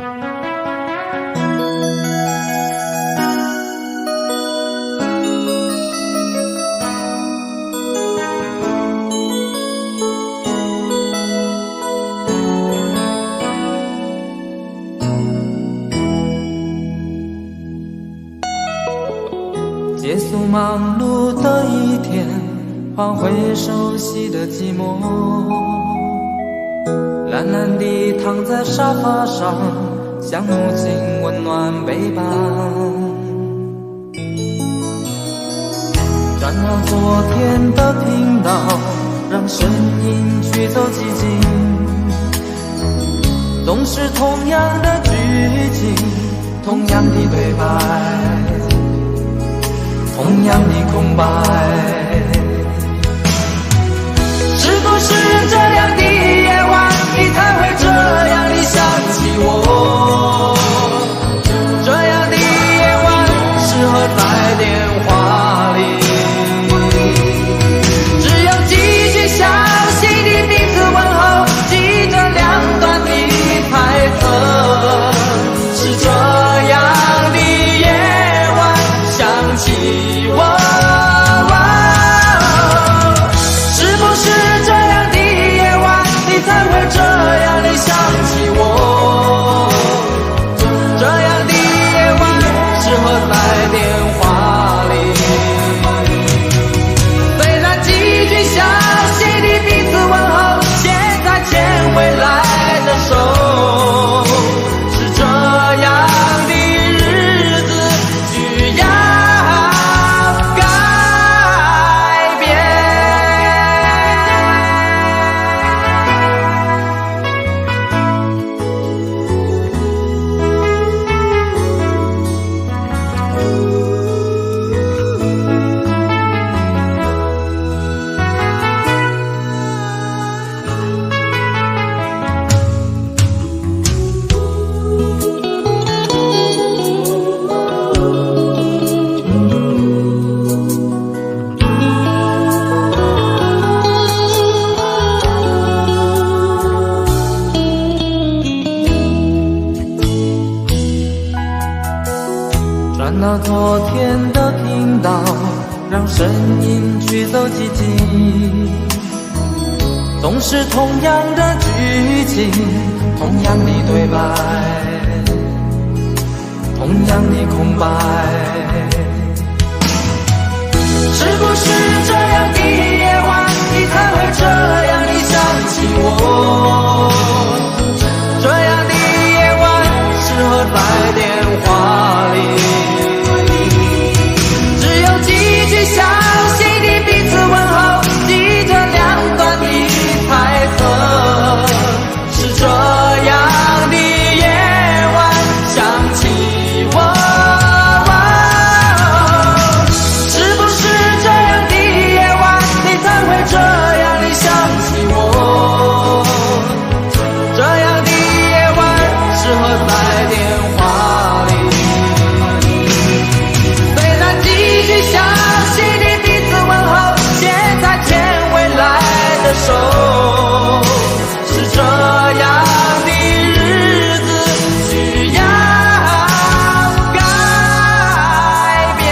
结束忙碌的一天，换回熟悉的寂寞，懒懒地躺在沙发上，像母亲温暖背膀。转到昨天的频道，让声音驱走寂静，总是同样的剧情，同样的对白，同样的空白。是不是这样的夜晚，你才会这样的想起我？这样的夜晚适合在电话里，只有几句小心的彼此问候，记着两端的猜测。是这样的夜晚想起我。才会这样的想起我，这样的夜晚适合在电话里，虽然几句小心的彼此问候，现在牵未来的手，是这样的日子需要改变。转到昨天的频道，让声音驱走寂静，总是同样的剧情，同样的对白，同样的空白。是不是这样的夜晚，你才会这样的想起我？这样的夜晚适合在电话里，小心的彼此问候，记着两端的猜测。是这样的夜晚想起我，是不是这样的夜晚，你才会这样的想起我？这样的夜晚适合在电话里，虽然几句小手，是这样的日子需要改变。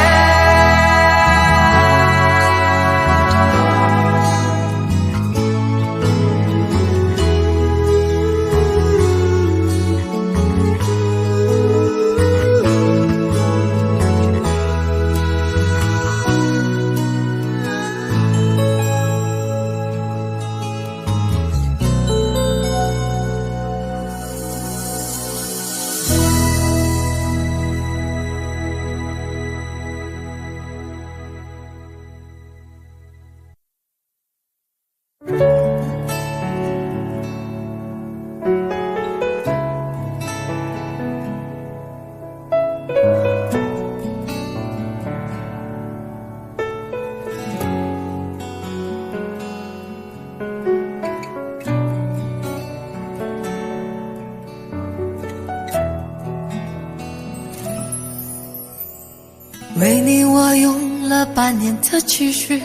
为你我用了半年的积蓄，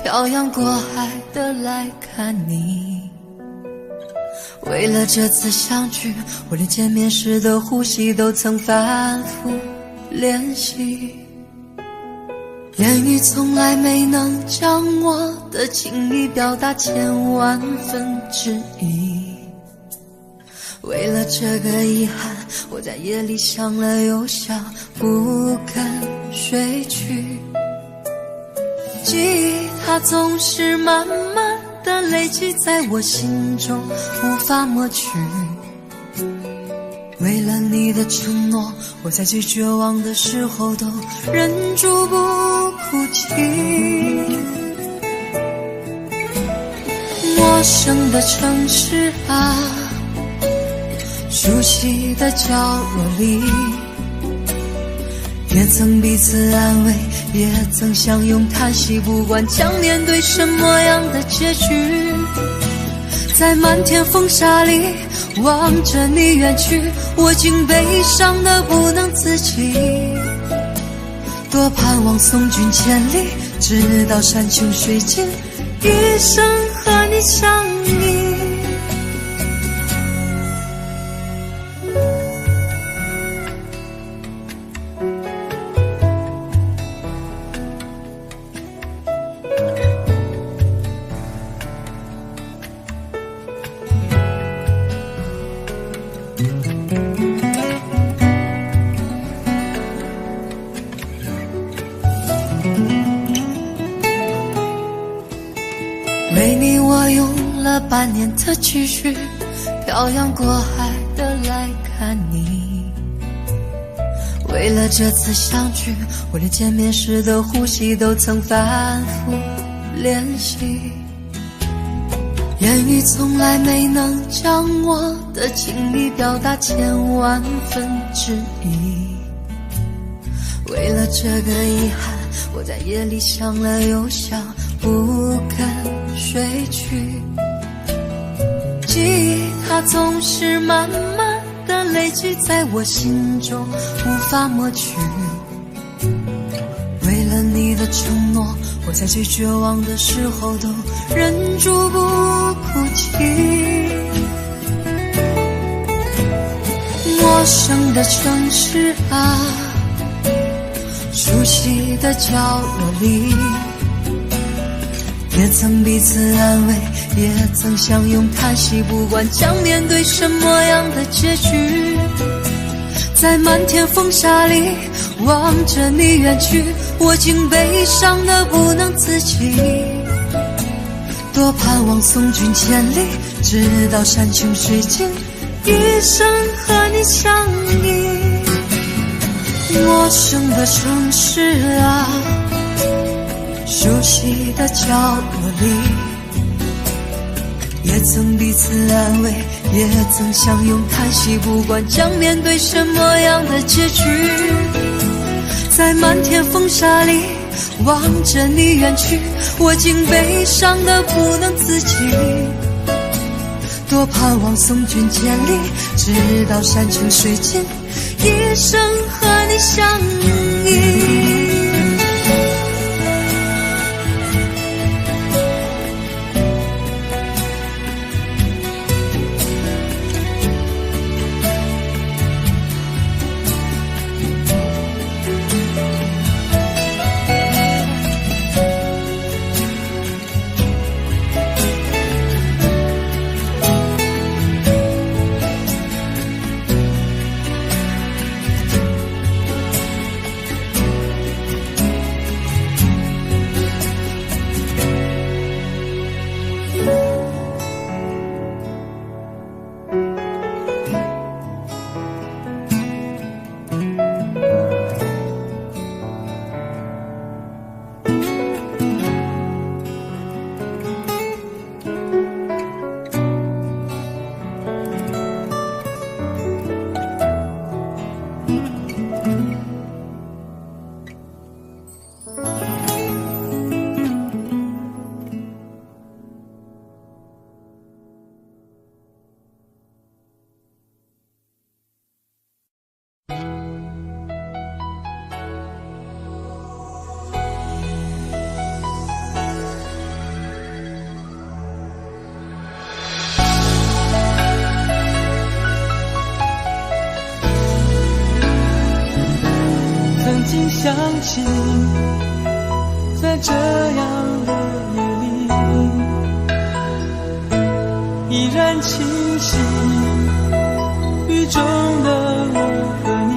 漂洋过海的来看你。为了这次相聚，我连见面时的呼吸都曾反复练习。言语从来没能将我的情意表达1/1000,000,000。为了这个遗憾，我在夜里想了又想，不肯睡去。记忆它总是慢慢的累积在我心中，无法抹去。为了你的承诺，我在最绝望的时候都忍住不哭泣。陌生的城市啊，熟悉的角落里，也曾彼此安慰，也曾相拥叹息，不管将面对什么样的结局。在漫天风沙里望着你远去，我竟悲伤得不能自己。多盼望送君千里，直到山穷水尽，一生和你相依。为你我用了半年的积蓄，漂洋过海的来看你。为了这次相聚，我连见面时的呼吸都曾反复练习。言语从来没能将我的情意表达1/1000,000,000。为了这个遗憾，我在夜里想了又想，不肯睡去。记忆它总是慢慢的累积在我心中，无法抹去。为了你的承诺，我在最绝望的时候都忍住不哭泣。陌生的城市啊，熟悉的角落里，也曾彼此安慰，也曾相拥叹息，不管将面对什么样的结局。在漫天风沙里望着你远去，我竟悲伤得不能自己。多盼望送君千里，直到山穷水尽，一生和你相依。陌生的城市啊，熟悉的角落里，也曾彼此安慰，也曾相拥叹息，不管将面对什么样的结局。在漫天风沙里望着你远去，我竟悲伤得不能自己。多盼望送君千里，直到山穷水尽，一生和你相依。经想起，在这样的夜里依然清晰，雨中的我和你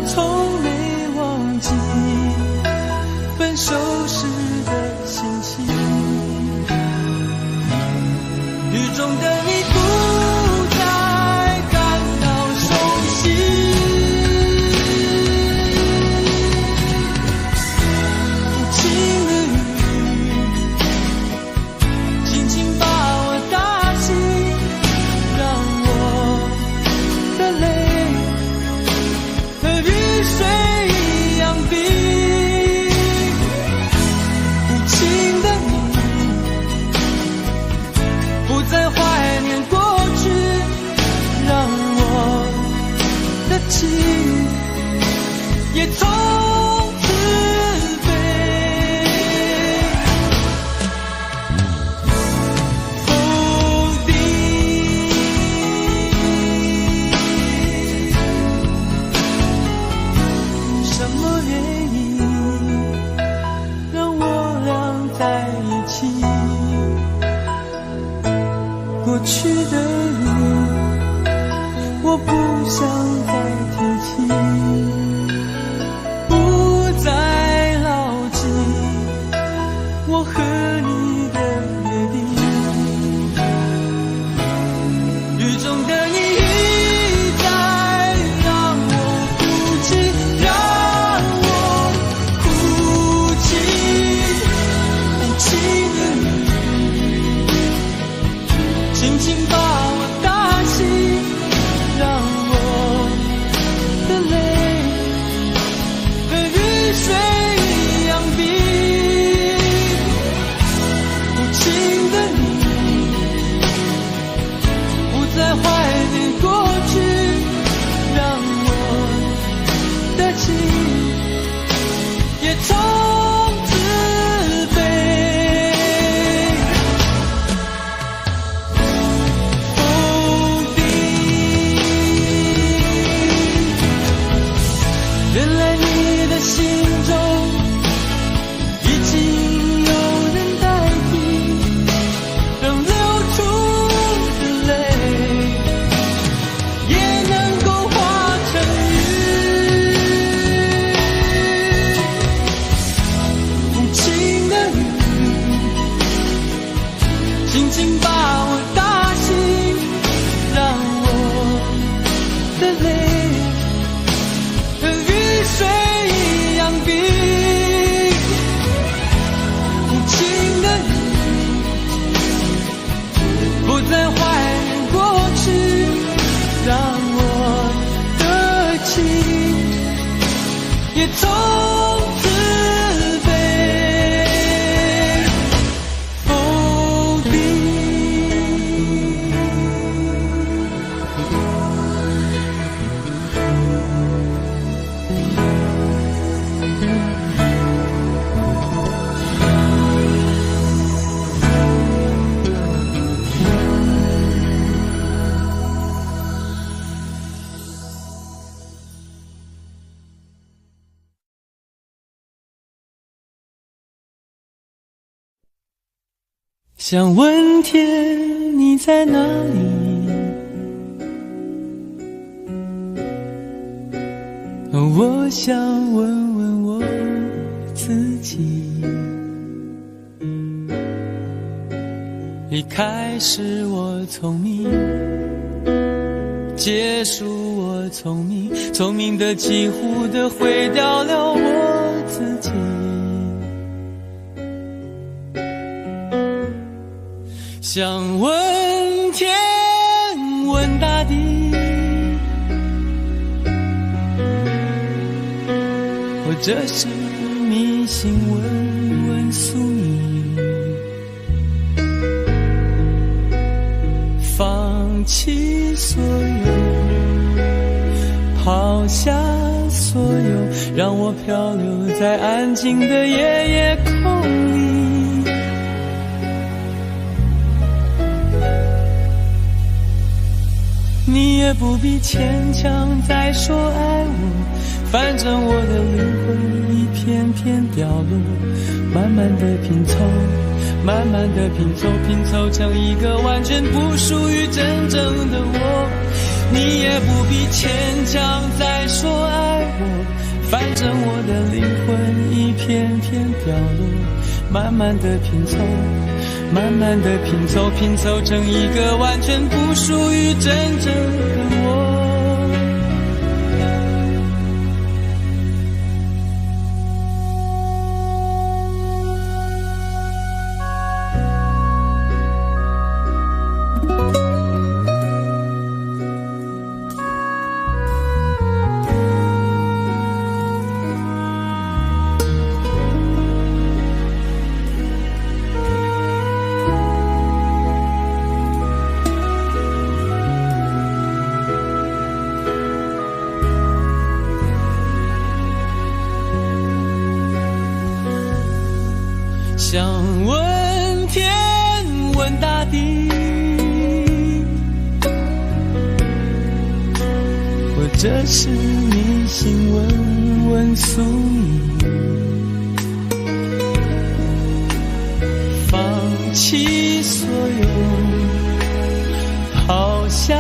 从没忘记分手时的心情，雨中的你不再感到熟悉，无情的雨轻轻把我打醒，让我的泪和雨水一样冰，无情的你不再怀念过去，让我的情也从此飞。否定什么原因让我俩在一起，过去的路我不想再提起，不再牢记我和你的约定，雨中的你一再让我哭泣，让我哭泣，无情的你轻轻把我打醒，让我的泪和雨水一样冰，无情的你不再怀念过去，让我的情也从此飞。否定，原来你的心中已经有人代替，让流出的泪也能够化成雨，无情的雨轻轻把我打醒，让我的泪和雨水一样冰，无情的你不再怀念过去，让我的情也从此飞。否定想问天你在哪里，我想问问我自己，离开时我聪明，结束我聪明，聪明的几乎的毁掉了我自己。想问天问大地，或者是迷信问问宿命，放弃所有，抛下所有，让我漂流在安静的夜夜空里。你也不必牵强再说爱我，反正我的灵魂一片片掉落，慢慢的拼凑，慢慢的拼凑，拼凑成一个完全不属于真正的我。你也不必牵强再说爱我，反正我的灵魂一片片掉落，慢慢的拼凑，慢慢的拼凑，拼凑成一个完全不属于真正的我。想问天问大地，或者是迷信问问宿命，放弃所有，抛下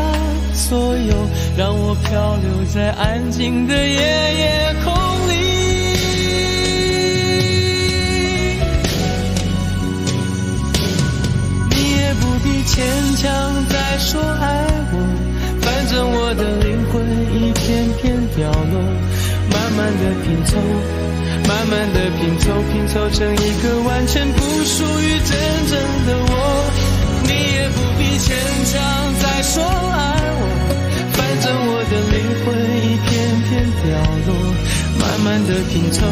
所有，让我漂流在安静的夜夜空里。牵强再说爱我，反正我的灵魂一片片掉落，慢慢的拼凑，慢慢的拼凑，拼凑成一个完全不属于真正的我。你也不必牵强再说爱我，反正我的灵魂一片片掉落，慢慢的拼凑，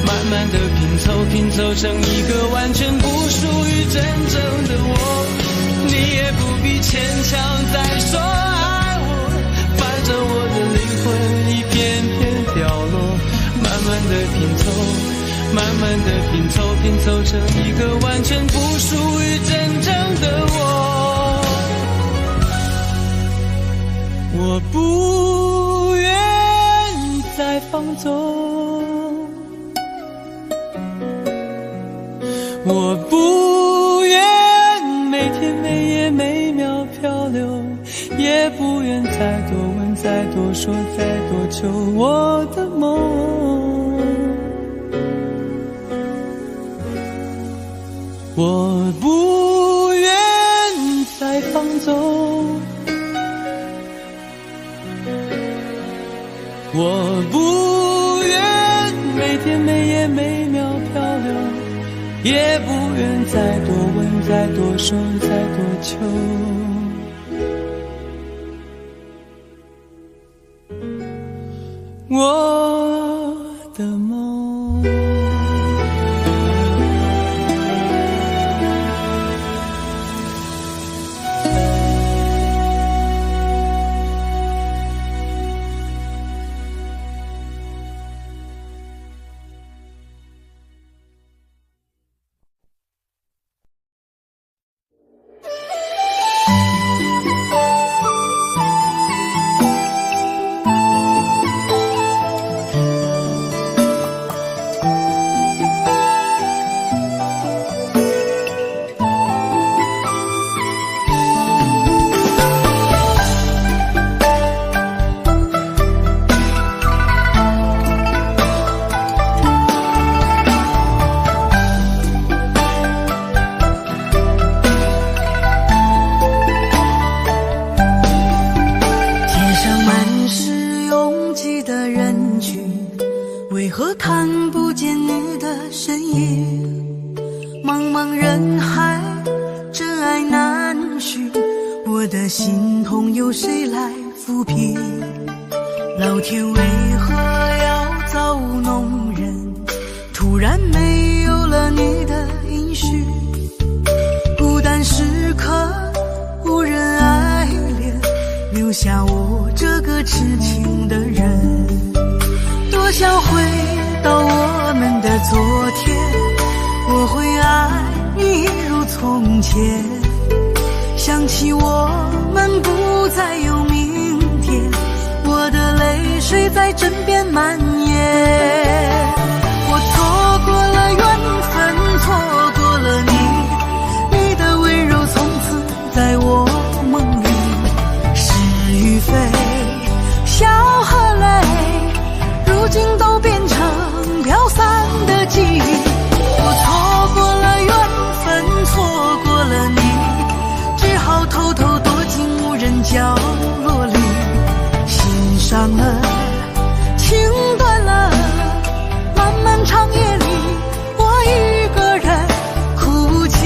慢慢的拼凑，拼凑成一个完全不属于真正的我。你也不必牵强再说爱我，反正我的灵魂一片片掉落，慢慢的拼凑，慢慢的拼凑，拼凑成一个完全不属于真正的我。我不愿再放纵，我不愿每天每夜每秒漂流，也不愿再多问再多说再多求我的梦。我不愿再放纵，我不愿每天每夜每秒漂流，也不愿再多问再多说再多求我的梦。为何看不见你的身影？茫茫人海，真爱难寻，我的心痛由谁来抚平？老天为何要造物弄人？突然没有了你的音讯，孤单时刻无人爱怜，留下我这个痴情的人。多想回到我们的昨天，我会爱你如从前，想起我们不再有在枕边蔓延。我错过了缘分，错过了你，你的温柔从此在我梦里。是与非，笑和泪，如今都变成飘散的记忆。我错过了缘分，错过了你，只好偷偷躲进无人角落里。心伤了，情断了，漫漫长夜里，我一个人哭泣。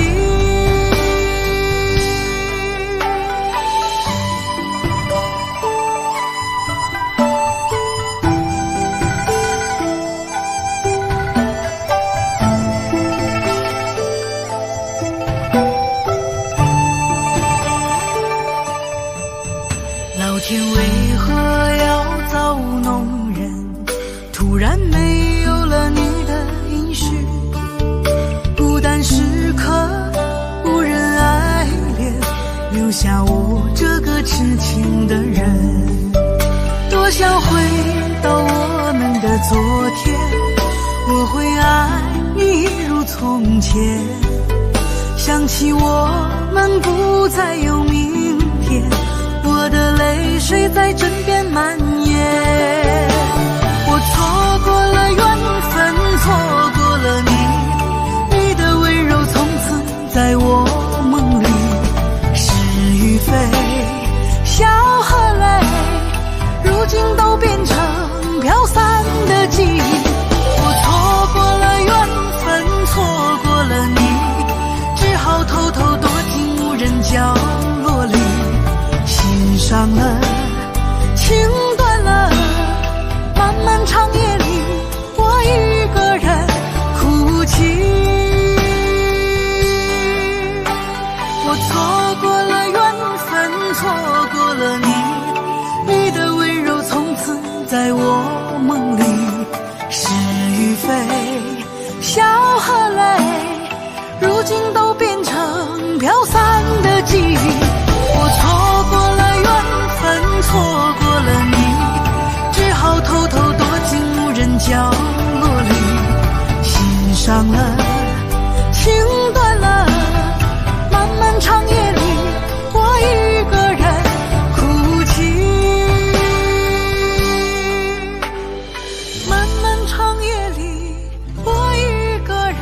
老天为何要造物弄人？突然没有了你的音讯，孤单时刻无人爱恋，留下我这个痴情的人。多想回到我们的昨天，我会爱你一如从前。想起我们不再有明天，我的泪水在枕边蔓延。我错过了缘分，错过了你，你的温柔从此在我梦里。是与非，笑和泪，如今都变成飘散的记忆。我错过了缘分，错过了你，只好偷偷躲进无人角落里。心伤了，情断了，漫漫长夜里，我一个人哭泣。我错过了缘分，错过了你，你的温柔从此在我梦里。是与非，笑和泪，如今都变成飘散的记忆。我错过了缘分，错过了你，只好偷偷躲进无人角落里。心伤了，情断了，漫漫长夜里，我一个人哭泣。漫漫长夜里，我一个人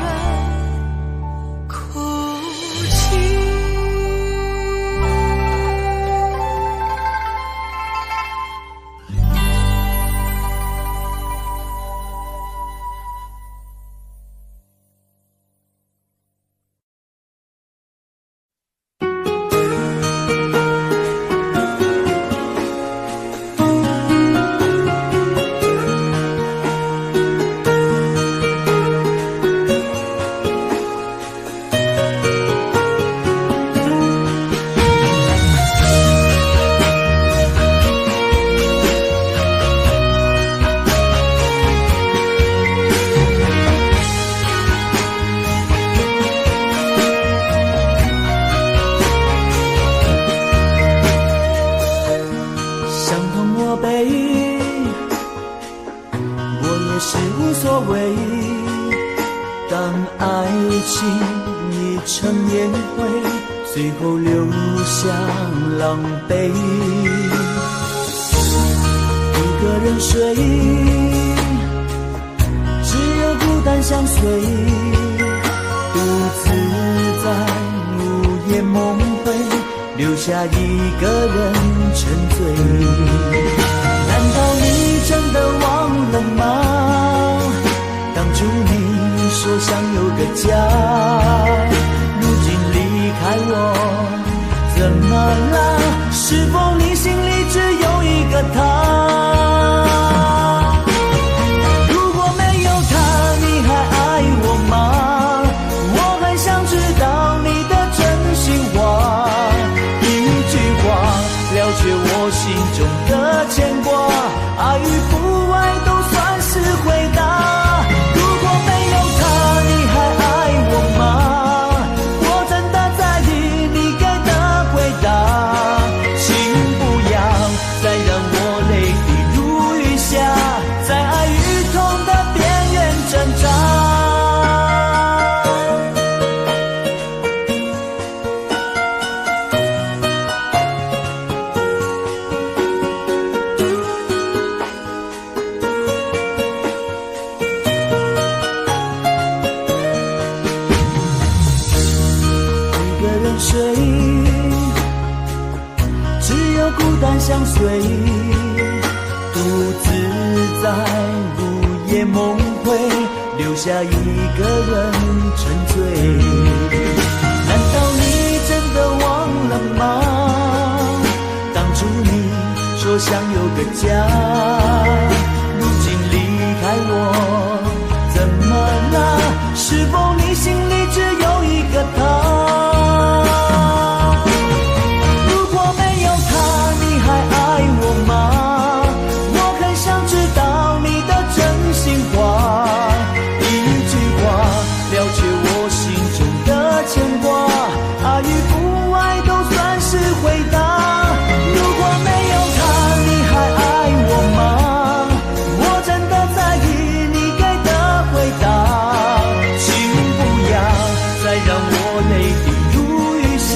哭泣。最后留下狼狈，一个人睡，只有孤单相随，独自在午夜梦回，留下一个人沉醉。难道你真的忘了吗？当初你说想有个家，如今离开我怎么了？是否你心里只有一个他？如果没有他，你还爱我吗？我很想知道你的真心话，一句话了却我心中的牵挂，爱与不爱都算是回答。如果没有他，你还爱我吗？再让我泪滴如雨下，敢相随，独自在午夜梦回，留下一个人沉醉。难道你真的忘了吗？当初你说想有个家，如今离开我，怎么了？是否你心里只有一个他？如果没有他，你还爱我吗？我很想知道你的真心话，一句话了却我心中的牵挂，爱与不爱都算是回答。如果没有他，你还爱我吗？我真的在意你给的回答，请不要再让我泪滴如雨下，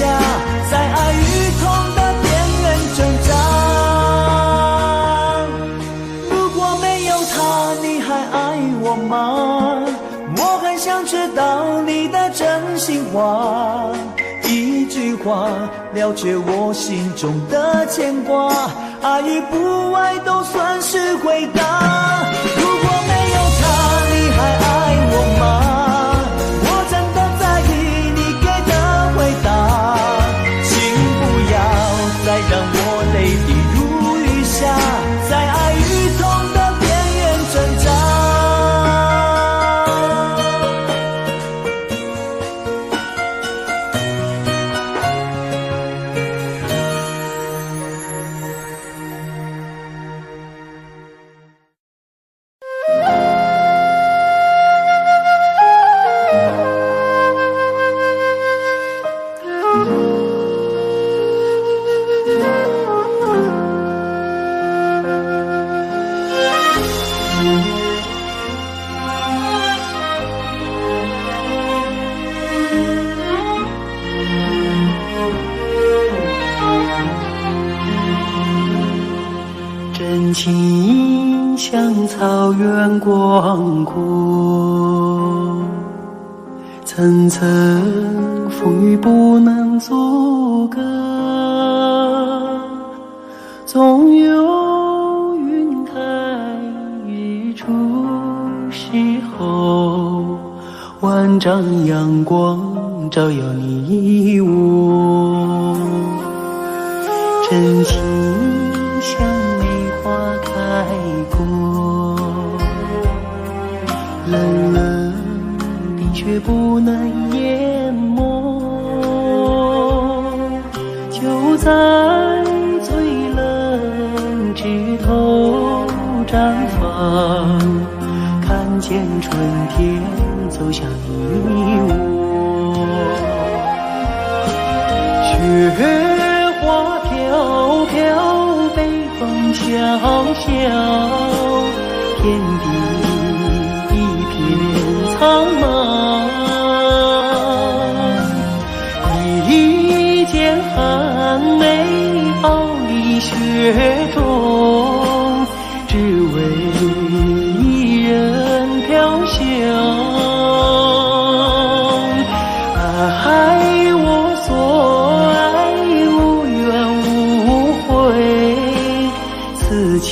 在爱与痛的边缘挣扎。如果没有他，你还爱我吗？我很想知道你的真心话，一句话了却我心中的牵挂，爱与不爱都算是回答。如果没有他，你还爱我吗？我真的在意你给的回答，请不要再让我泪滴如雨下，在爱与痛的边缘挣扎。真情像草原广阔，层层风雨不能阻隔，总有云开日出时候，万丈阳光照耀你我。真情像梅花开过，冷冷冰雪不能淹没，就在最冷枝头绽放，看见春天走向你我。雪花飘飘，北风萧萧，天地一片苍茫。一剑寒梅傲立雪中，只为一人飘香。爱我所爱，无怨无悔，此情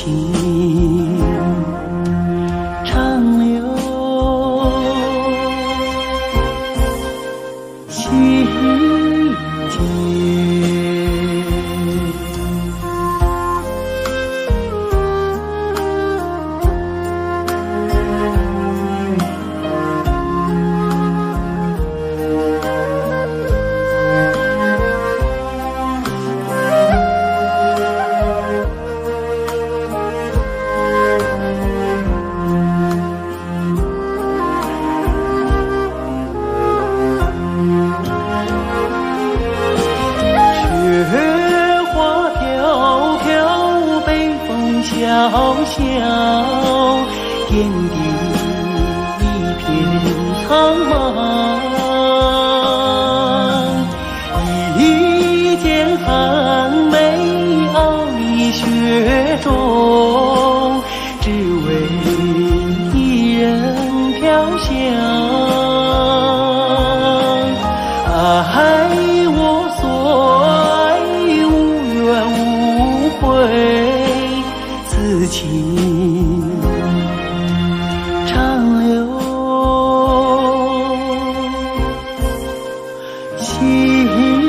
长留心间。小小天地一片苍茫，一剑寒梅傲立雪中，只为一人飘香。爱我所爱，无怨无悔，此情长留心间。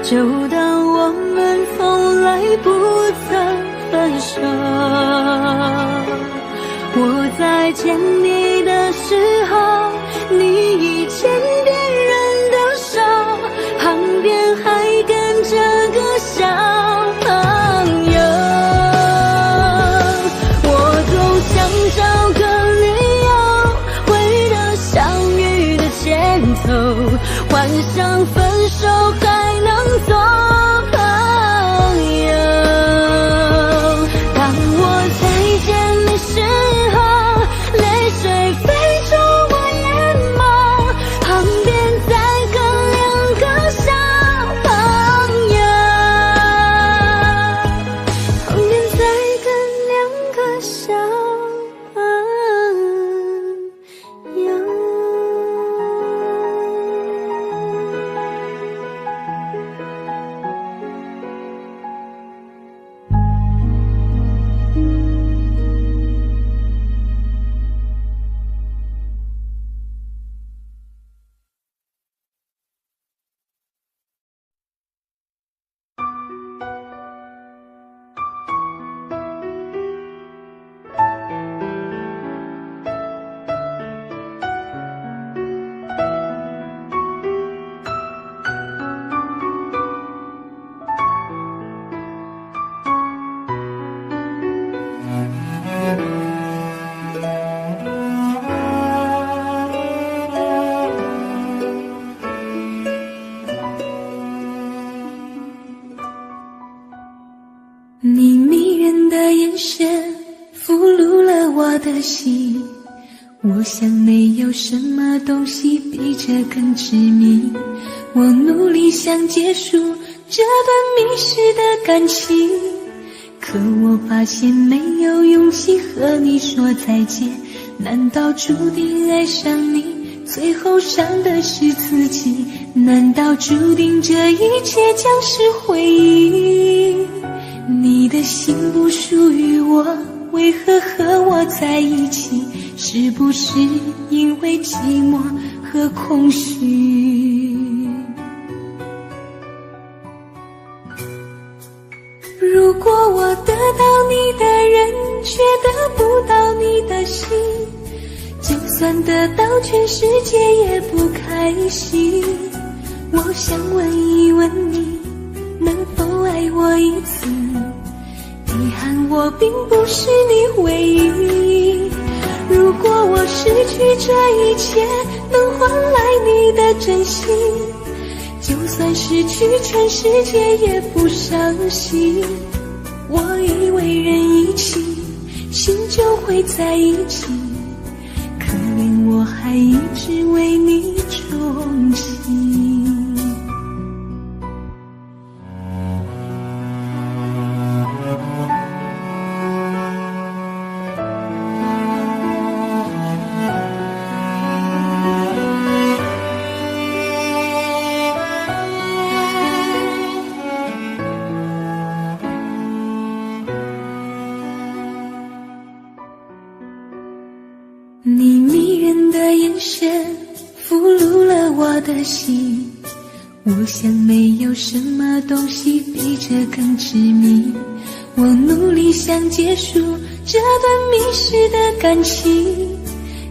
就当我们从来不曾分手。我在见你的时候，你已牵别人的手，旁边还跟着个小朋友。我总想找个理由回到相遇的前头，幻想分手还能做朋友。当我再见你时候，泪水飞出我眼眸，旁边再跟两个小朋友，旁边再跟两个小朋友。你迷人的眼神俘虏了我的心，我想没有什么东西比这更致命。我努力想结束这段迷失的感情，可我发现没有勇气和你说再见。难道注定爱上你，最后伤的是自己？难道注定这一切将是回忆？你的心不属于我，为何和我在一起？是不是因为寂寞和空虚？如果我得到你的人，却得不到你的心，就算得到全世界也不开心。我想问一问你，能否爱我一次？遗憾我并不是你唯一。如果我失去这一切，能换来你的真心，就算失去全世界也不伤心。我以为人一起，心就会在一起，可怜我还一直为你憧憬。你迷人的眼神俘虏了我的心，我想没有什么东西比这更致命。我努力想结束这段迷失的感情，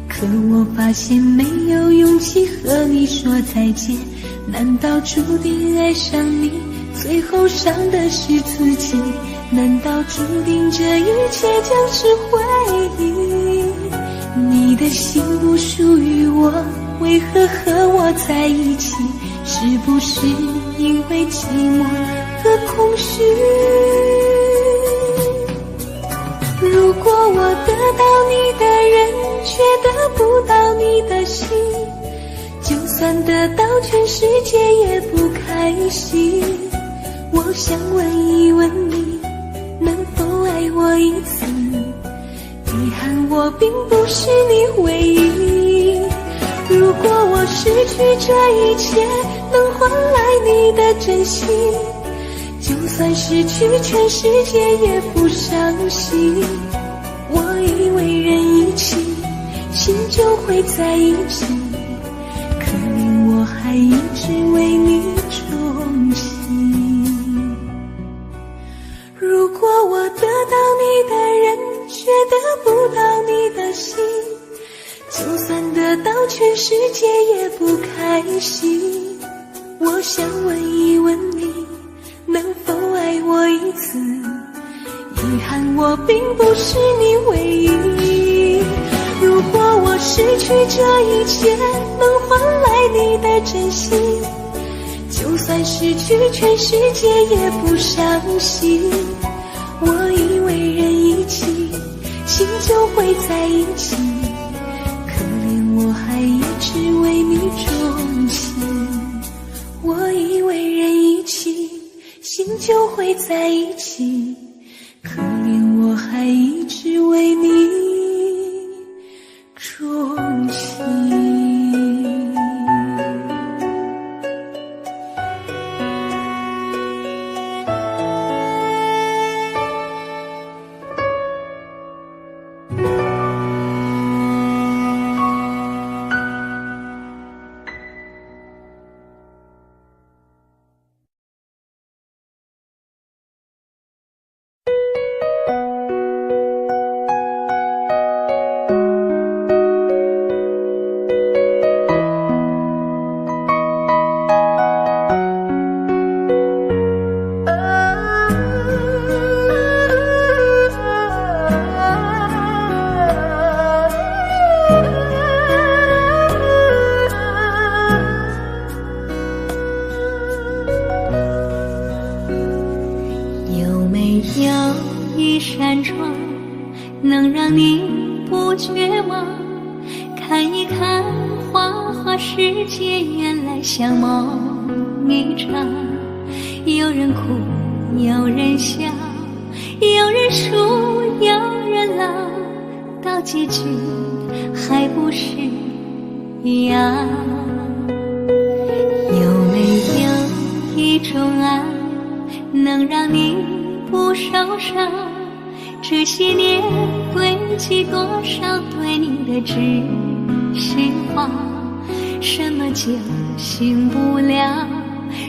可我发现没有勇气和你说再见。难道注定爱上你，最后伤的是自己？难道注定这一切将是回忆？你的心不属于我，为何和我在一起？是不是因为寂寞和空虚？如果我得到你的人，却得不到你的心，就算得到全世界也不开心。我想问一问你，能否爱我一次？遗憾我并不是你唯一。如果我失去这一切，能换来你的真心，就算失去全世界也不伤心。我以为人一起，心就会在一起，可怜我还一直为你憧憬。如果我得到你的人，却得不到你的心，就算得到全世界也不开心。我想问一问你，能否爱我一次？遗憾我并不是你唯一。如果我失去这一切，能换来你的真心，就算失去全世界也不伤心。我以为人一起，心就会在一起，可怜我还一直为你钟情。我以为人一起，心就会在一起，可怜我还一直为你钟情。有没有一扇窗，能让你不绝望，看一看花花世界，原来像梦一场。有人哭，有人笑，有人输，有人老，到结局还不是一样。有没有一种爱，能让你不受伤？这些年堆积多少对你的知心话？什么酒醒不了，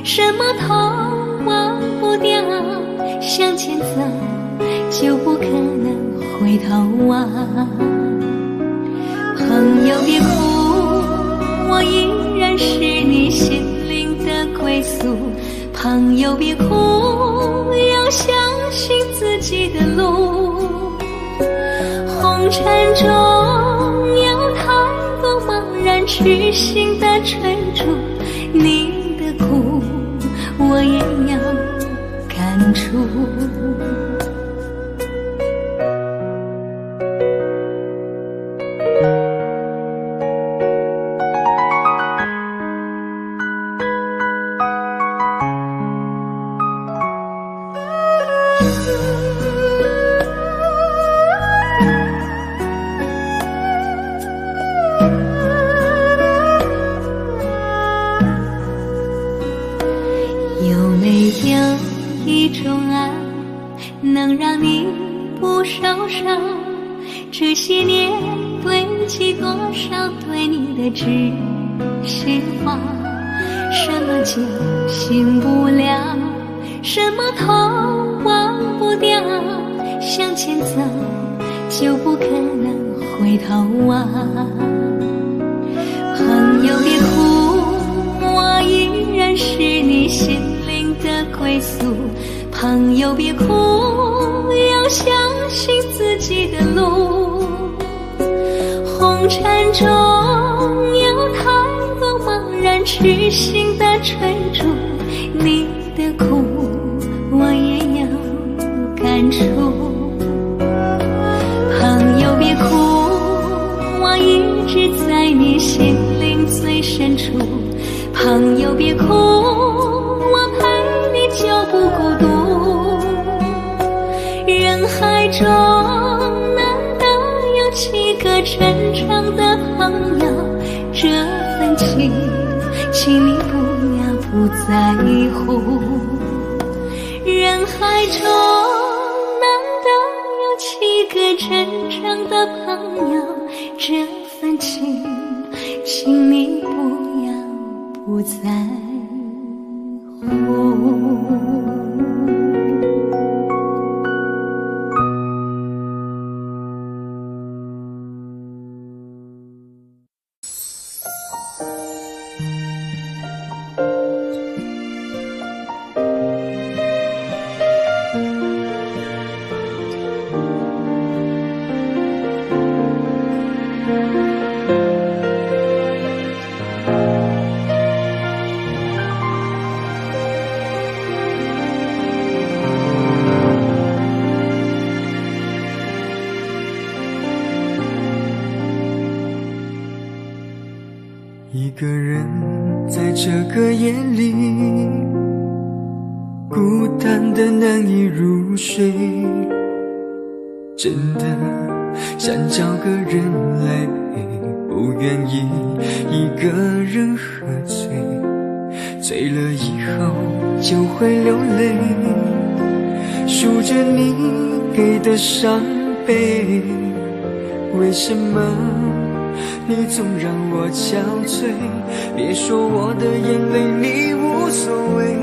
什么痛忘不掉，向前走就不可能回头望。朋友别哭，我依然是你心灵的归宿。朋友别哭，要相信自己的路。红尘中有太多茫然痴心的追逐，你的苦我也要感触。有没有一种爱，能让你不受伤？这些年堆积多少对你的知心话？什么酒醒不了，什么痛忘不掉，向前走就不可能回头望。朋友别哭，我依然是你心灵的归宿。朋友别哭，要相信自己的路。红尘中有太多茫然痴心的追逐，你的苦我也要感触。朋友别哭，我一直在你心灵最深处。朋友别哭，我陪你就不孤独。人海中难得有几个真诚的朋友，这份情请你不要不在乎。人海中难得有几个真诚的朋友，这份情请你不要不在乎。一个人在这个夜里，孤单的难以入睡，真的想找个人来陪，不愿意一个人喝醉，醉了以后就会流泪，数着你给的伤悲，为什么你总让我憔悴？别说我的眼泪你无所谓，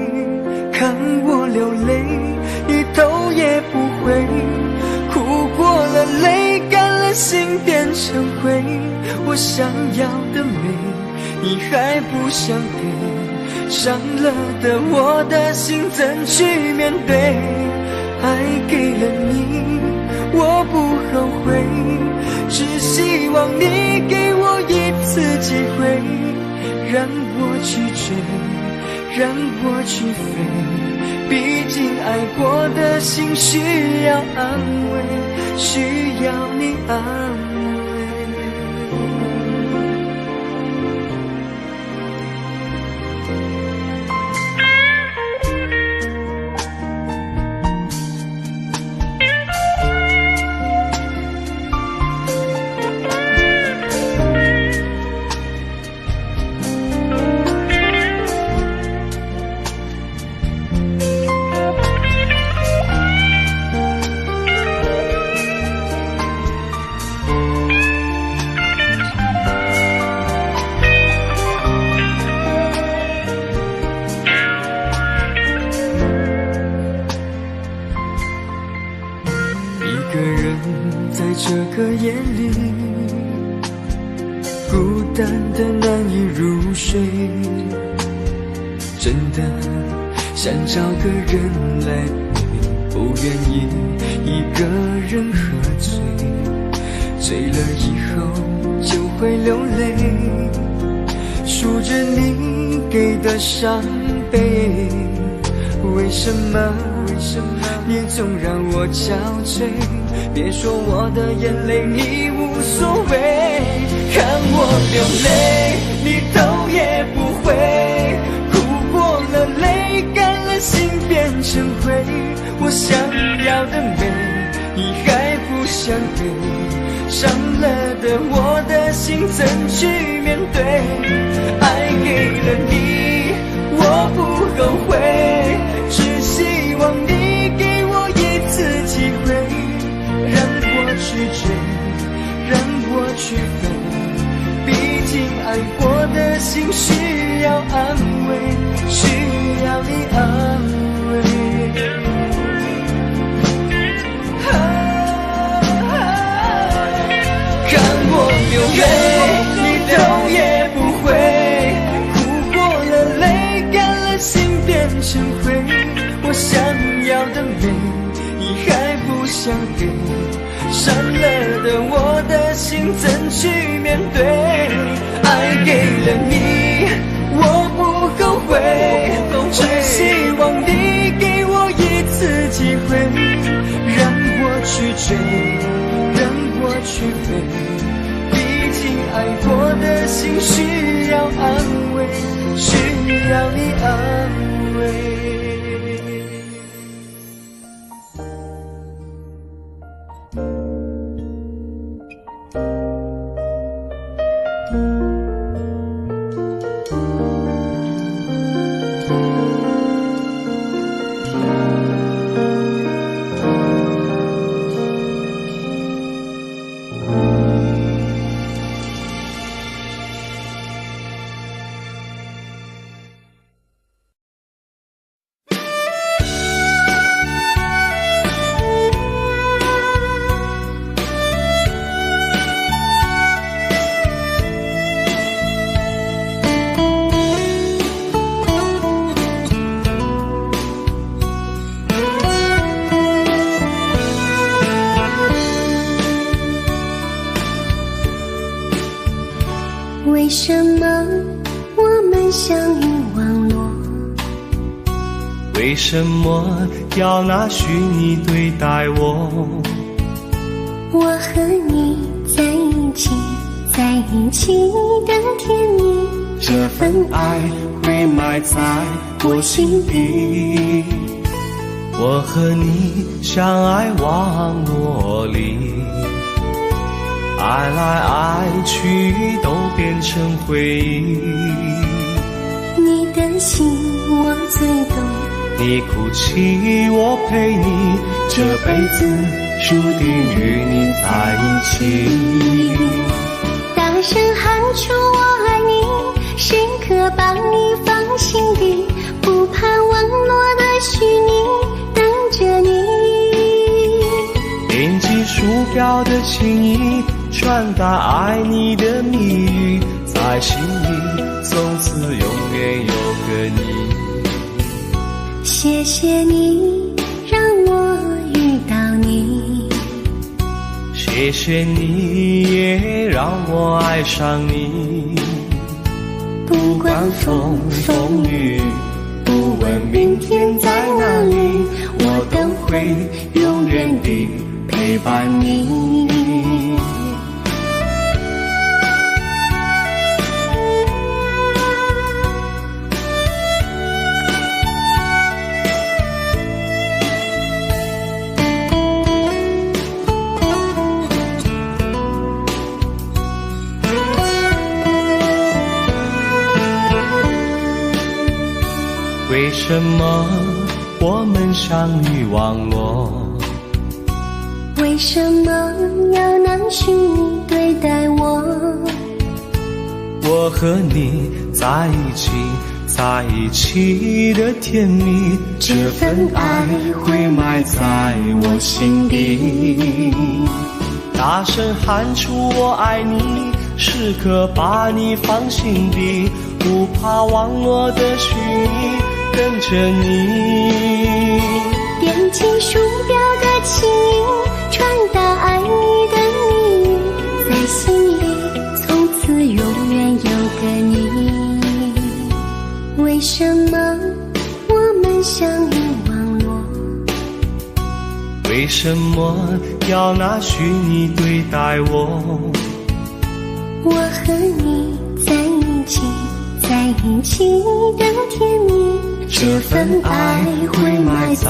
看我流泪一头也不回，哭过了泪干了心变成灰，我想要的美你还不想给，伤了的我的心怎去面对？爱给了你我不后悔，只希望你给我一次机会，让我去追，让我去飞，毕竟爱过的心需要安慰，需要你安慰。这个夜里，孤单的难以入睡，真的想找个人来陪，不愿意一个人喝醉，醉了以后就会流泪，数着你给的伤悲。为什么你总让我憔悴？别说我的眼泪你无所谓，看我流泪你头也不回，哭过了泪干了心变成灰，我想要的美你还不想给，伤了的我的心怎去面对？爱给了你我不后悔，只希望你给我一次机会，让我去追，让我去飞，毕竟爱过的心需要安慰，需要你安慰。看我流泪你头也不回，哭过了泪干了心变成灰，我想要的美你还不想给，伤了的我的心怎去面对？爱给了你我不后悔，只希望你给我一次机会，让我去追，让我去飞，毕竟爱过的心需要安慰，需要你安慰。为什么我们相遇网络？为什么要拿虚拟对待我？我和你在一起，在一起的甜蜜，这份爱会埋在我心底。我和你相爱网络里，爱来爱去都变成回忆。你的心我最懂，你哭泣我陪你，这辈子注定与你在一起。大声喊出我爱你，时刻把你放心底，不怕网络的虚拟，等着你。点击鼠标的情意，传达爱你的蜜语，在心里从此永远有个你。谢谢你让我遇到你，谢谢你也让我爱上你。不管风风雨，不问明天在哪里，我都会永远地陪伴你。为什么我们相遇网络？为什么要拿虚拟对待我？我和你在一起，在一起的甜蜜，这份爱会埋在我心底。大声喊出我爱你，时刻把你放心底，不怕网络的虚拟，跟着你。点击鼠标的轻音，传达爱你的秘密，在心里从此永远有个你。为什么我们相遇网络？为什么要拿虚拟对待我？我和你在一起，在一起的甜蜜，这份爱会埋在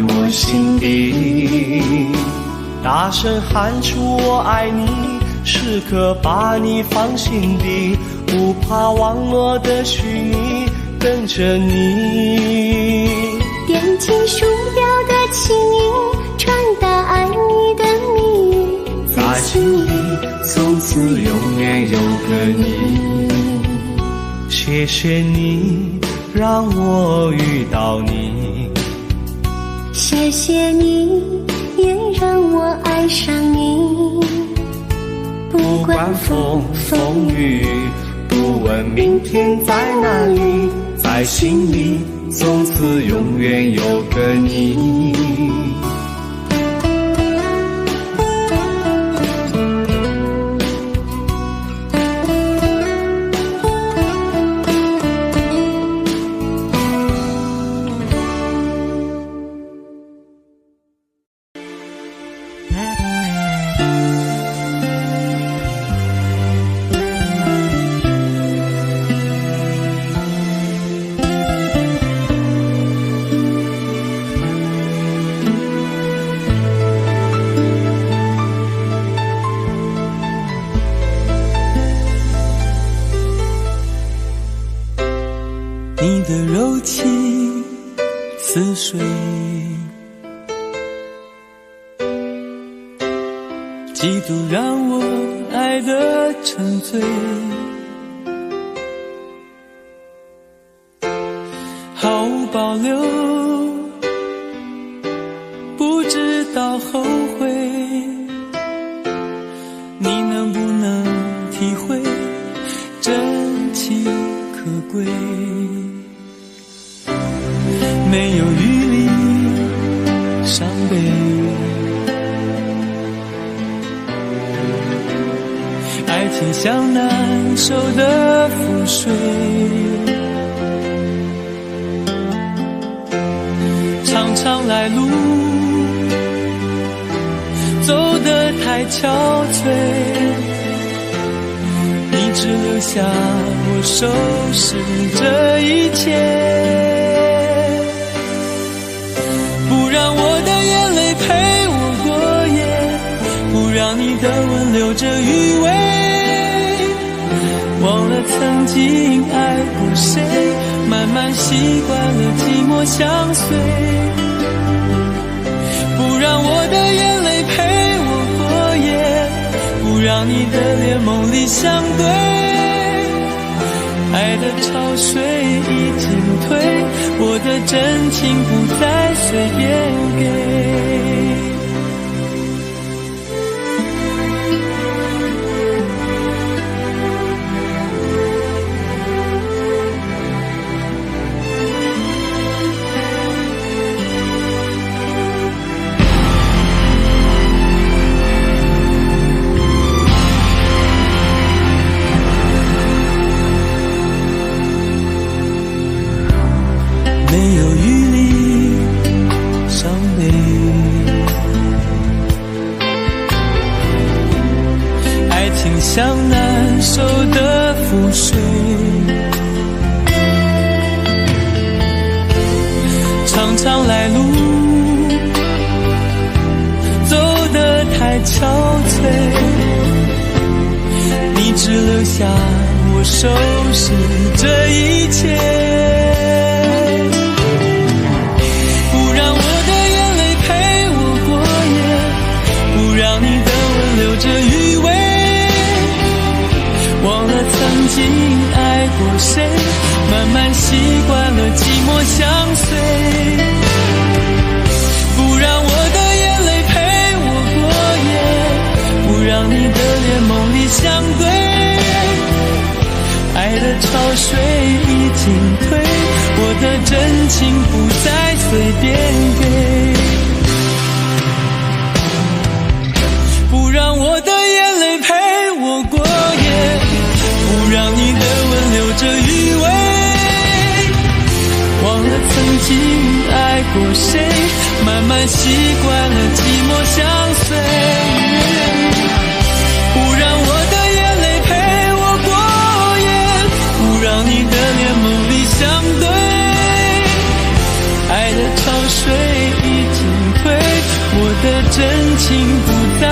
我心底。大声喊出我爱你，时刻把你放心底，不怕网络的虚拟，跟着你。点击鼠标的轻音，传达爱你的秘密，在心里从此永远有个你。谢谢你让我遇到你，谢谢你也让我爱上你。不管风风雨雨，不问明天在哪里，在心里从此永远有个你。你的柔情似水，嫉妒让我爱得沉醉，毫无保留，不知道后悔。你能不能体会真情可贵？没有余力伤悲，爱情像难收的覆水，常常来路走得太憔悴，你只留下我收拾这一切。不让我的眼泪陪我过夜，不让你的吻留着余味，忘了曾经爱过谁，慢慢习惯了寂寞相随。不让我的眼泪陪我过夜，不让你的脸梦里相对，爱的潮水已经退，我的真情不再随便给。没有余力伤悲，爱情像难收的覆水，常常来路走得太憔悴，你只留下我收拾这一切。留着余味，忘了曾经爱过谁，慢慢习惯了寂寞相随。不让我的眼泪陪我过夜，不让你的脸梦里相对，爱的潮水已经退，我的真情不再随便给，不让我的眼泪陪我过夜，不让你的吻留着余味，忘了曾经爱过谁，慢慢习惯了寂寞相随，不让我的眼泪陪我过夜，不让你的脸梦里相对，爱的潮水已经退，我的真情不再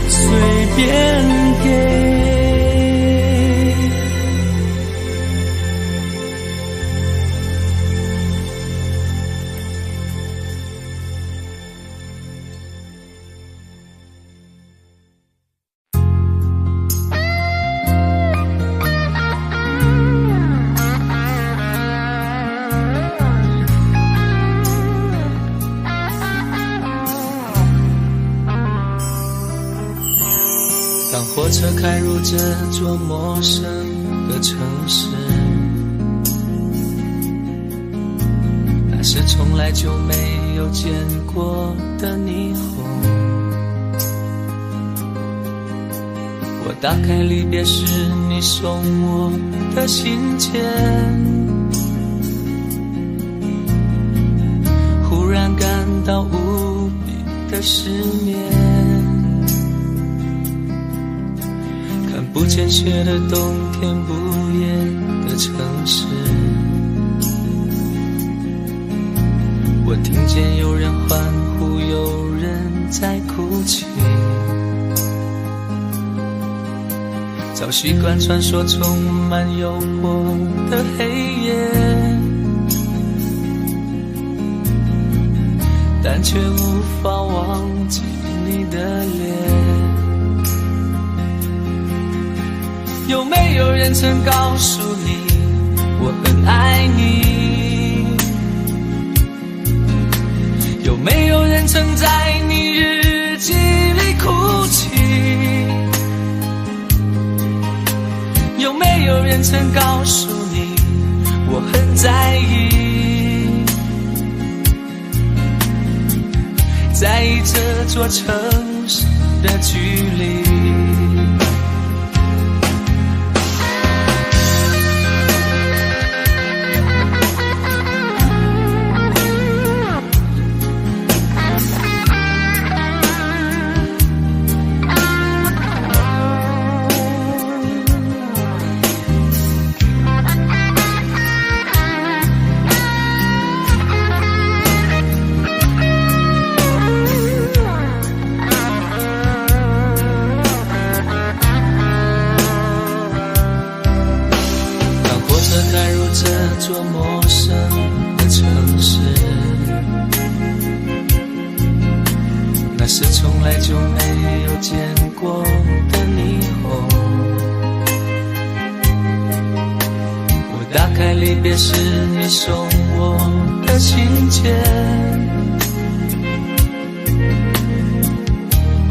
随便给。当火车开入这座陌生的城市，那是从来就没有见过的霓虹。我打开离别时你送我的信笺，忽然感到无比的失眠。不见雪的冬天，不夜的城市，我听见有人欢呼，有人在哭泣，早习惯穿梭充满诱惑的黑夜，但却无法忘记你的脸。有没有人曾告诉你我很爱你？有没有人曾在你日记里哭泣？有没有人曾告诉你我很在意？在意这座城市的距离。这座陌生的城市，那是从来就没有见过的霓虹。我打开离别时你送我的信笺，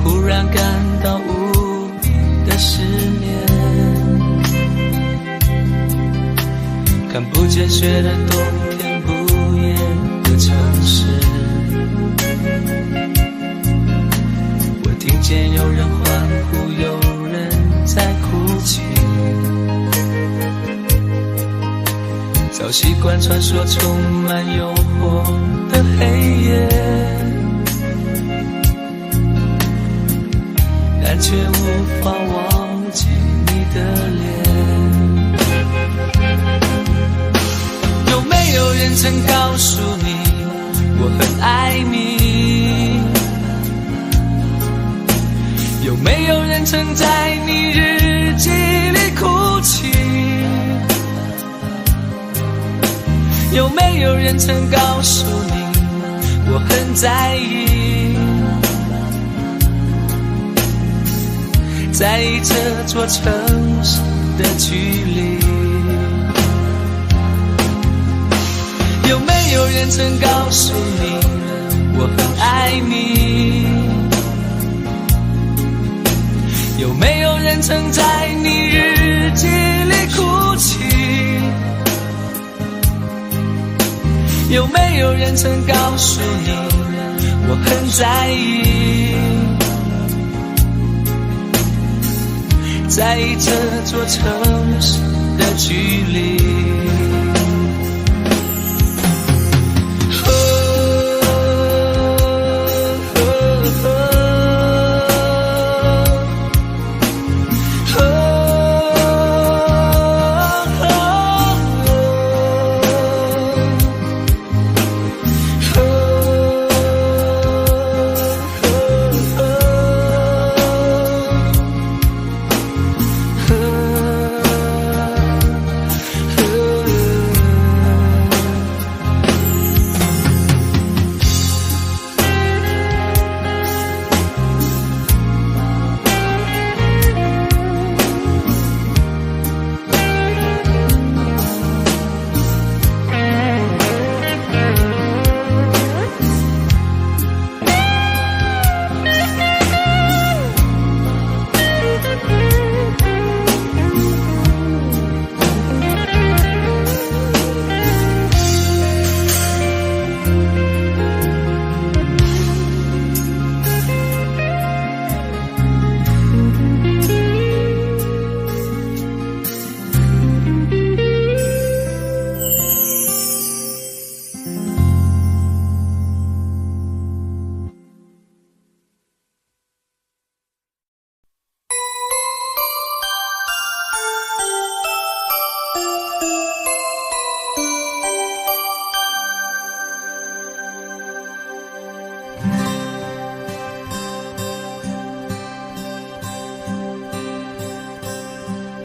忽然感到无比的失眠。看不见雪的冬天，不夜的城市，我听见有人欢呼，有人在哭泣，早习惯穿梭充满诱惑的黑夜，但却无法忘记你的脸。有没有人曾告诉你我很爱你？有没有人曾在你日记里哭泣？有没有人曾告诉你我很在意？在意这座城市的距离。有没有人曾告诉你我很爱你？人曾在你日记里哭泣？有没有人曾告诉你我很在意？在意这座城市的距离。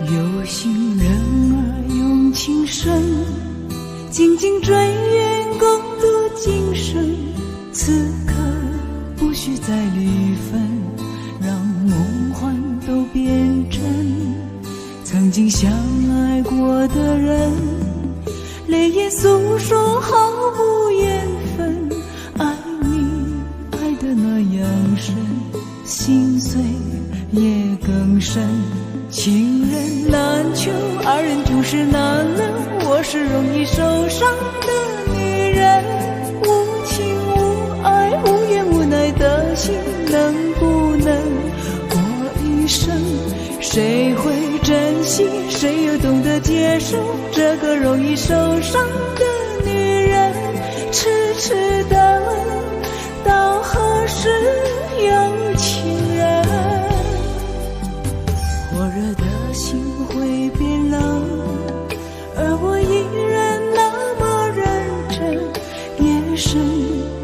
有心人儿用情深，紧紧追远共度今生。此刻不需再离分，让梦幻都变真。曾经相爱过的人，泪眼诉说毫无缘分。爱你爱得那样深，心碎也更深。情人难求，二人总是难能。我是容易受伤的女人，无情无爱，无怨无奈的心，能不能过一生？谁会珍惜，谁又懂得接受这个容易受伤的女人？痴痴的问，到何时有情人？火热的心会变冷，而我依然那么认真。夜深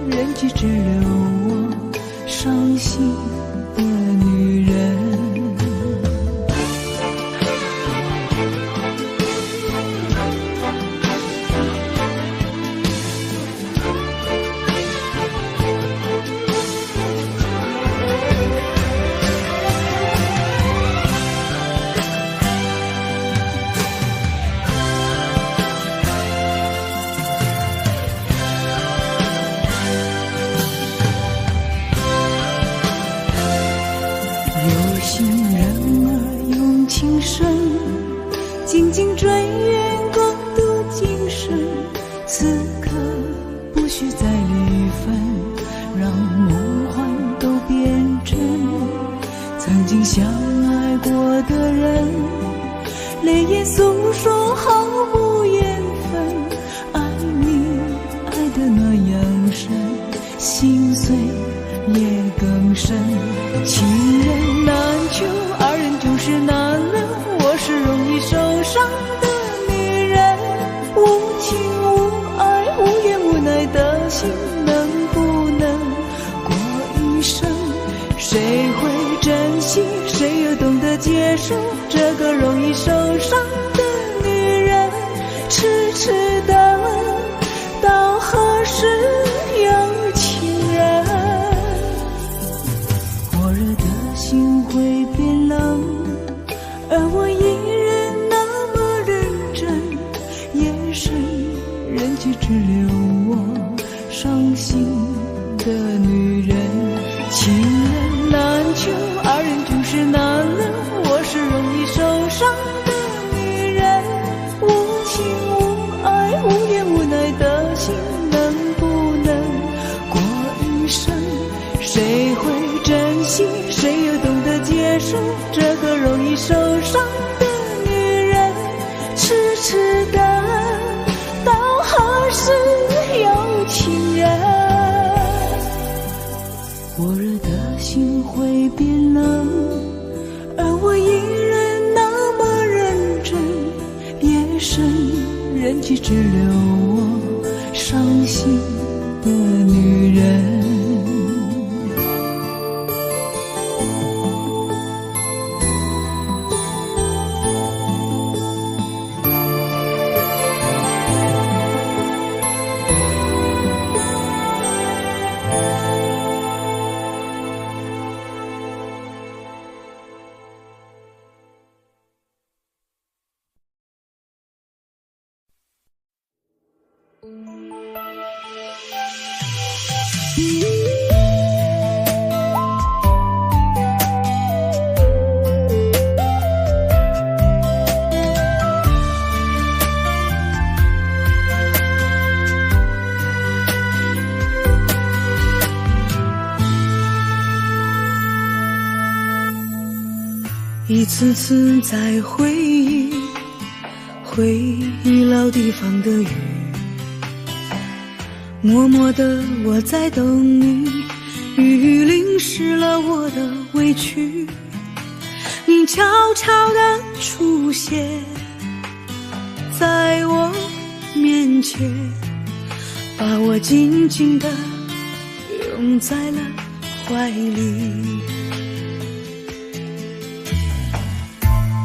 人迹只留我伤心的女人。有心人儿用情深，紧紧追远共度今生。此刻不需再离分，让梦幻都变真。曾经相爱过的人，泪眼诉说毫无缘分。爱你爱得那样深，心碎也更深。情人难求，二人总是难能。我是容易受伤的女人，无情无爱，无怨无奈的心，能不能过一生？谁会珍惜，谁又懂得接受这个容易受伤的女人？痴痴的问，到何时有情人？火热的心会变冷，而我依然那么认真。夜深人迹只留我伤心的女人。情人难求，二人总是难能。我是懂得接受这个容易受伤的女人，痴痴的到何时有情人？火热的心会变冷，而我依然那么认真。夜深人迹只留我伤心的女人。一次次在回忆老地方的雨，默默的我在等你，雨淋湿了我的委屈，你悄悄地出现在我面前，把我紧紧地拥在了怀里。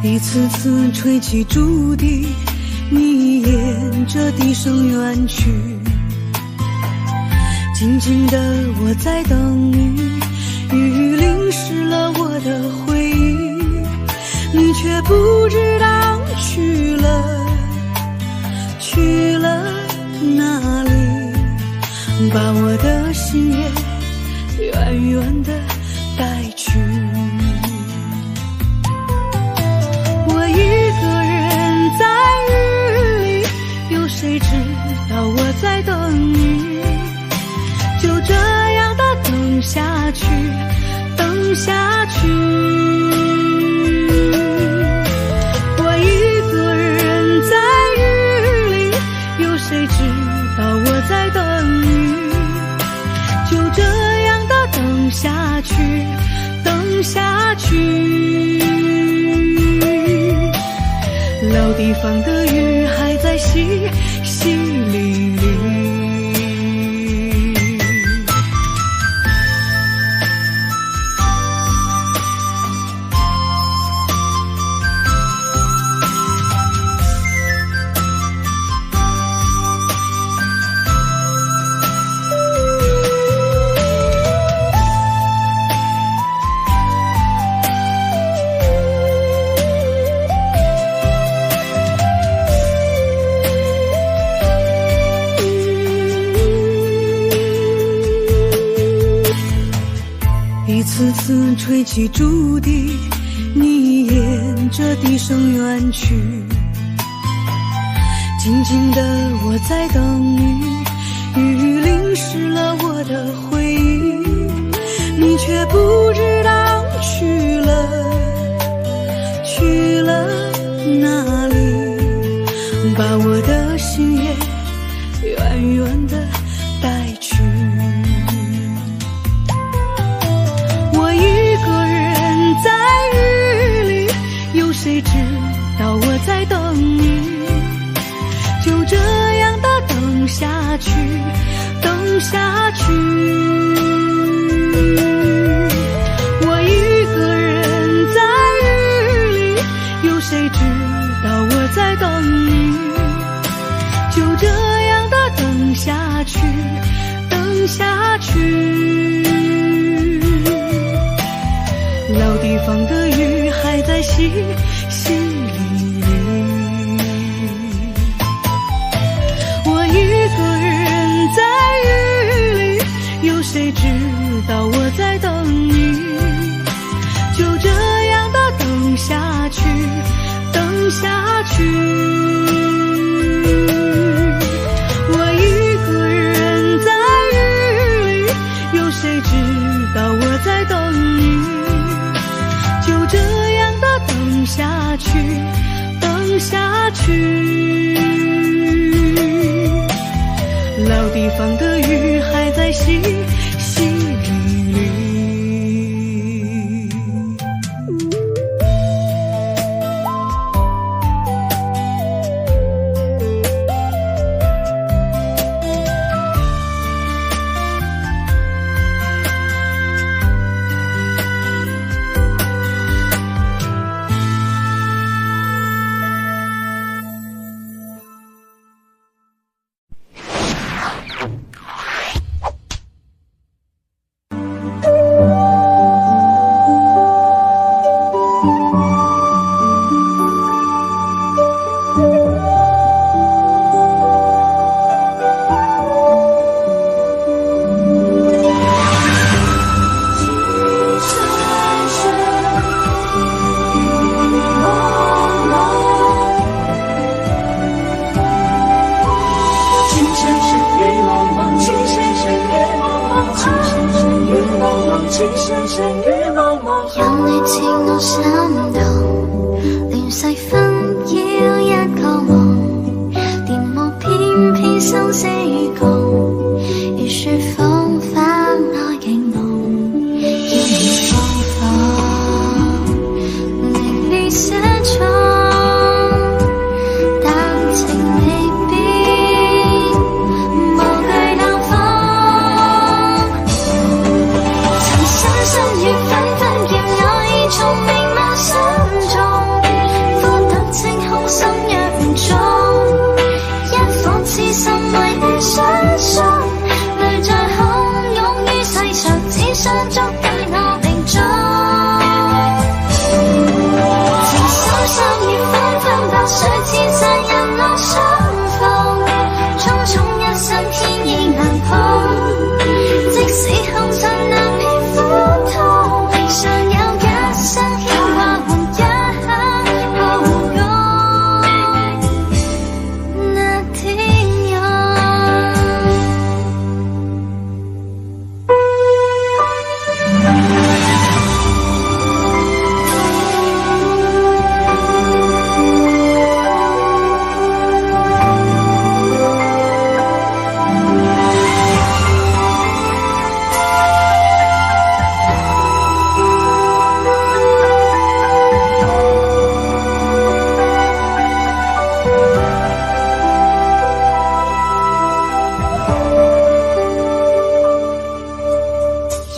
一次次吹起竹笛，你沿着笛声远去，静静的我在等你，雨淋湿了我的回忆，你却不知道去了哪里，把我的心也远远的带去。谁知道我在等你，就这样的等下去，等下去。我一个人在雨里，有谁知道我在等你，就这样的等下去，等下去。老地方的雨还在淅淅沥沥。一次次吹起竹笛，你沿着笛声远去，静静的我在等你，雨淋湿了我的回忆，你却不知道去了哪里，把我的心也远远的带去。谁知道我在等你，就这样的等下去，等下去。我一个人在雨里，有谁知道我在等你，就这样的等下去，等下去。老地方的雨还在淅淅沥沥，我一个人在雨里，有谁知道我在等你，就这样的等下去，等下去。我一个人在雨里，有谁知道我在等你，下去，等下去。老地方的雨还在淅淅沥沥。有你似我心動，亂世紛擾一個夢，電霧偏偏生死共，如雪風花愛景濃，要你放放，凌厲寫錯，但情未變，無懼冷風，曾傷心與紛紛叫我已從明眸心中，呼得清空心若唔中，一顆痴心為你相送，淚在洶湧於世上，只想捉緊我命中。情深深與紛紛白水千山人落相逢，匆匆一生天意難碰，即使紅塵難免苦痛，尚有一生牽掛換一刻抱擁那天佑。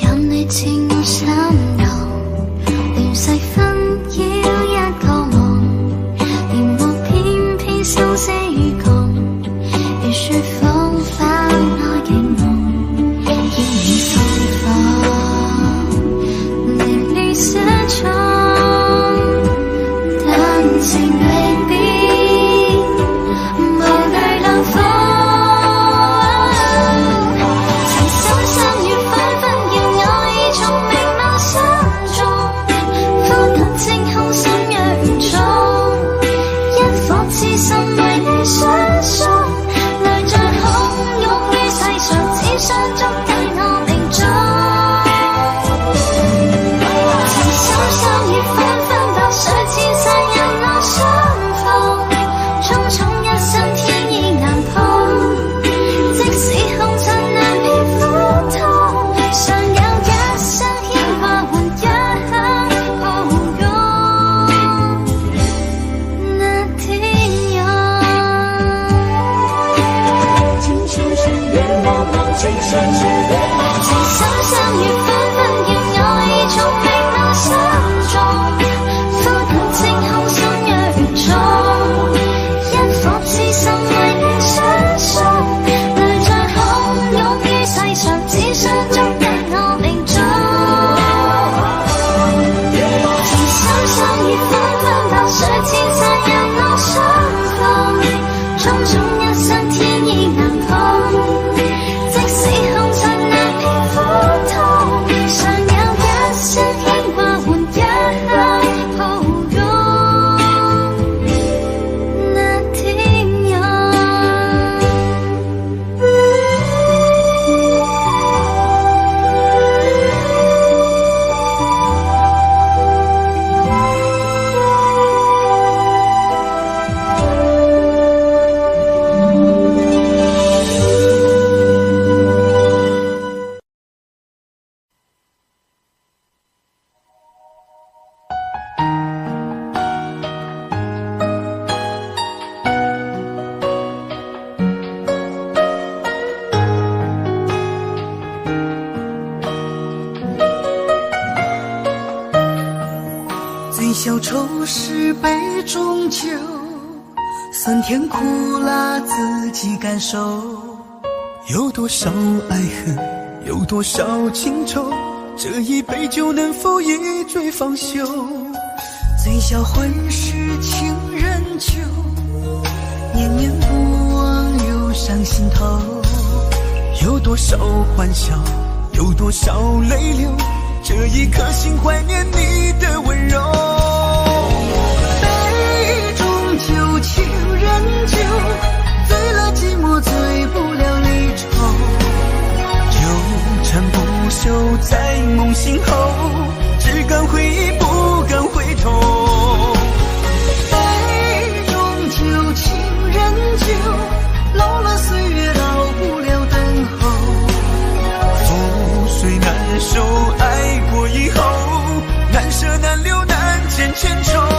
有你似我心動，亂世紛擾一個夢，連霧偏偏生死共，如雪風花愛景濃，要你放放，凌厲寫錯，但情未變，無懼冷風。情深深與紛紛叫我已從明眸心中，呼得醉消愁是杯中酒，酸甜苦辣自己感受。有多少爱恨，有多少情愁，这一杯酒能否一醉方休？醉消魂是情人酒，念念不忘忧伤心头。有多少欢笑，有多少泪流，这一颗心怀念你的温柔。杯中酒，情人酒，醉了寂寞，醉不了离愁。纠缠不休在梦醒后，只敢回忆不敢回头。杯中酒，情人酒，老了岁月老不了等候。覆水难收，爱过以后，难舍难留难解千愁。